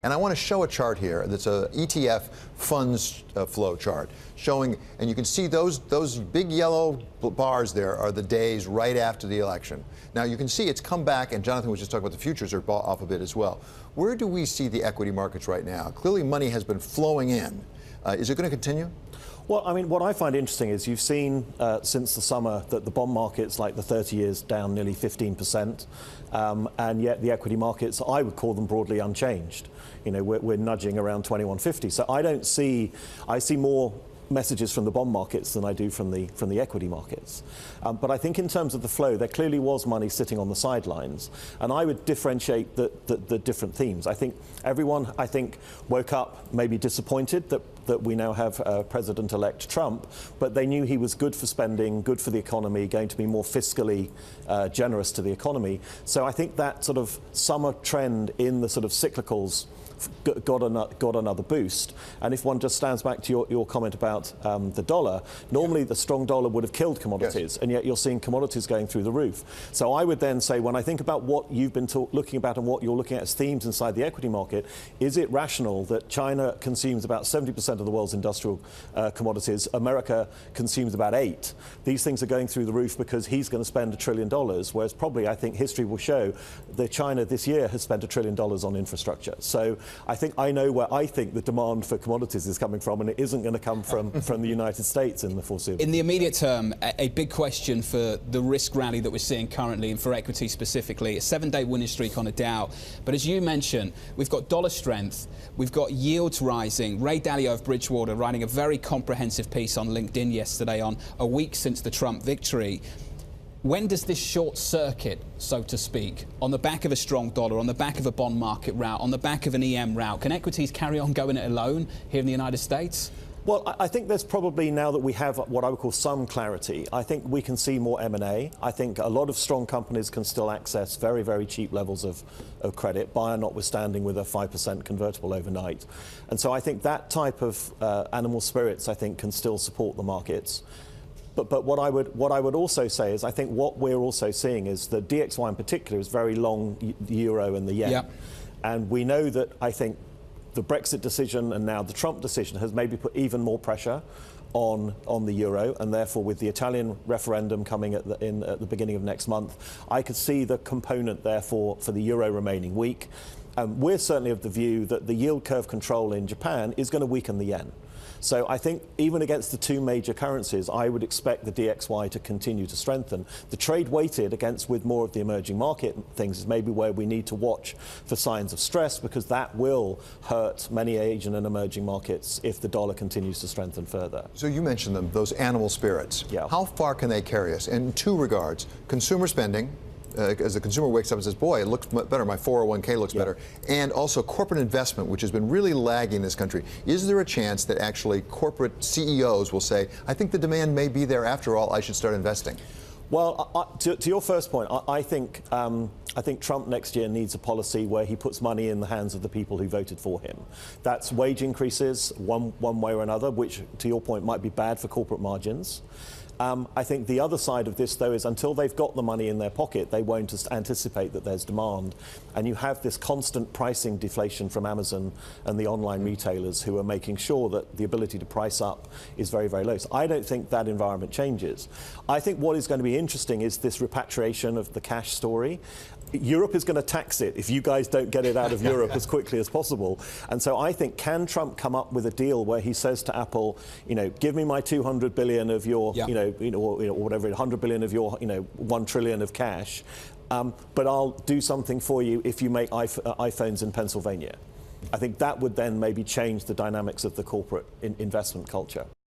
And I want to show a chart here that's a ETF funds flow chart showing, and you can see those big yellow bars there are the days right after the election. Now you can see it's come back, and Jonathan was just talking about the futures are off a bit as well. Where do we see the equity markets right now? Clearly money has been flowing in. Is it going to continue? Well, I mean, what I find interesting is you've seen since the summer that the bond markets, like the 30 years, down nearly 15%, and yet the equity markets, I would call them broadly unchanged. You know, we're nudging around 2150. So I see more messages from the bond markets than I do from the equity markets. But I think in terms of the flow, there clearly was money sitting on the sidelines, and I would differentiate the different themes. I think everyone, woke up maybe disappointed that we now have President-elect Trump, but they knew he was good for spending, good for the economy, going to be more fiscally generous to the economy. So I think that sort of summer trend in the sort of cyclicals got another boost. And if one just stands back to your comment about the dollar, normally the strong dollar would have killed commodities, yes, and yet you're seeing commodities going through the roof. So I would then say, when I think about what you've been looking about and what you're looking at as themes inside the equity market, is it rational that China consumes about 70% of the world's industrial commodities, America consumes about 8%? These things are going through the roof because he's going to spend $1 trillion, whereas probably, I think history will show that China this year has spent $1 trillion on infrastructure. So I know where I think the demand for commodities is coming from, and it isn't going to come from the United States in the foreseeable. In the immediate term, a big question for the risk rally that we're seeing currently, and for equity specifically, a 7-day winning streak on a Dow. But as you mentioned, we've got dollar strength, we've got yields rising. Ray Dalio of Bridgewater writing a very comprehensive piece on LinkedIn yesterday on a week since the Trump victory. When does this short circuit, so to speak, on the back of a strong dollar, on the back of a bond market rout, on the back of an EM rout, can equities carry on going it alone here in the United States? Well, I think there's probably, now that we have what I would call some clarity, I think we can see more M&A. I think a lot of strong companies can still access very, very cheap levels of credit, buyer notwithstanding, with a 5% convertible overnight. And so I think that type of animal spirits, I think, can still support the markets. But what I would also say is, I think what we're also seeing is that DXY in particular is very long the euro and the yen. Yep. And we know that, I think, the Brexit decision and now the Trump decision has maybe put even more pressure on the euro, and therefore with the Italian referendum coming at the beginning of next month, I could see the component therefore for the euro remaining weak. We're certainly of the view that the yield curve control in Japan is going to weaken the yen. So I think even against the two major currencies, I would expect the DXY to continue to strengthen. The trade weighted against with more of the emerging market things is maybe where we need to watch for signs of stress, because that will hurt many Asian and emerging markets if the dollar continues to strengthen further. So you mentioned them, those animal spirits. Yeah. How far can they carry us? In two regards: consumer spending, as the consumer wakes up and says, boy, it looks better, my 401k looks better, and also corporate investment, which has been really lagging in this country. Is there a chance that actually corporate CEOs will say, I think the demand may be there after all, I should start investing? Well, to your first point, I think Trump next year needs a policy where he puts money in the hands of the people who voted for him. That's wage increases one way or another, which, to your point, might be bad for corporate margins. I think the other side of this, though, is until they've got the money in their pocket, they won't anticipate that there's demand. And you have this constant pricing deflation from Amazon and the online retailers who are making sure that the ability to price up is very, very low. So I don't think that environment changes. I think what is going to be interesting is this repatriation of the cash story. Europe is going to tax it if you guys don't get it out of Europe as quickly as possible. And so I think, can Trump come up with a deal where he says to Apple, give me my 200 billion of your, or whatever, 100 billion of your, 1 trillion of cash, but I'll do something for you if you make iPhones in Pennsylvania. I think that would then maybe change the dynamics of the corporate investment culture.